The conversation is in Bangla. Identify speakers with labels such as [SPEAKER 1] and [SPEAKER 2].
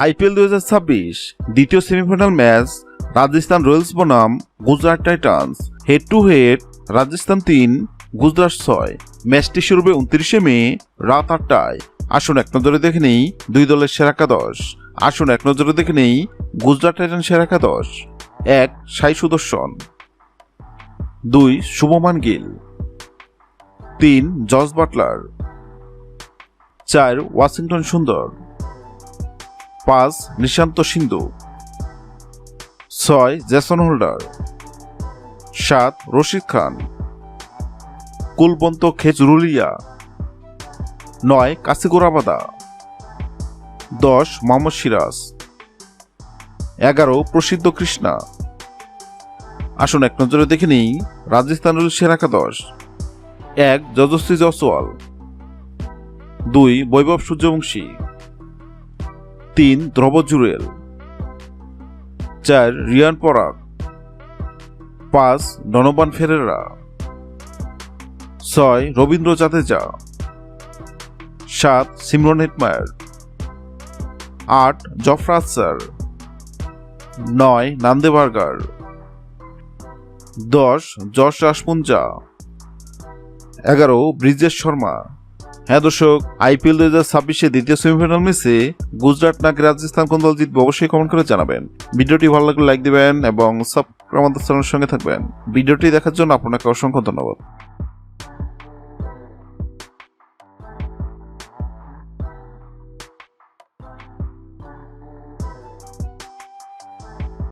[SPEAKER 1] আইপিএল 2026 দ্বিতীয় সেমিফাইনাল ম্যাচ রাজস্থান রয়্যালস বনাম Gujarat Titans. Head to head Rajasthan 3 Gujarat 6। ম্যাচটি শুরু হবে 29 মে রাত 8টায়। আসুন এক নজরে দেখে নেই দুই দলের সেরা একাদশ। আসুন এক নজরে দেখে নেই গুজরাট টাইটান্স সেরা একাদশ। 1 Sai Sudharsan, 2 Shubman Gill, 3 Jos Buttler, 4 Washington Sundar, 5 Nishant Sindhu, 6 Jason Holder, 7 Rashid Khan, Kulwant Khejroliya, 9 Kagiso Rabada, 10 Mohammed Siraj, 11 Prasidh Krishna. আসুন এক নজরে দেখে নিই রাজস্থান রয়্যালস সেরা একাদশ। 1 যশস্বী জয়সওয়াল, 2 বৈভব সূর্যবংশী, 3 ধ্রুব জুরেল, 4 রিয়ান পরাগ, 5 Donovan ফেরেরা, 6 Rabindra Jadeja, 7 Simran Hetmyer, 8 Jofra Archer, 9 নান্দে burger, 10 যশ রাজপুঞ্জা, 11 ব্রিজেশ শর্মা। হ্যাঁ দর্শক, আইপিএল 2026 দ্বিতীয় সেমিফাইনাল ম্যাচে গুজরাট নাকি রাজস্থান কোন দল জিতবে অবশ্যই কমেন্ট করে জানাবেন। ভিডিওটি ভালো লাগলে লাইক দিবেন এবং সাবস্ক্রাইব আমাদের চ্যানেলের সঙ্গে থাকবেন। ভিডিওটি দেখার জন্য আপনাকে অসংখ্য ধন্যবাদ।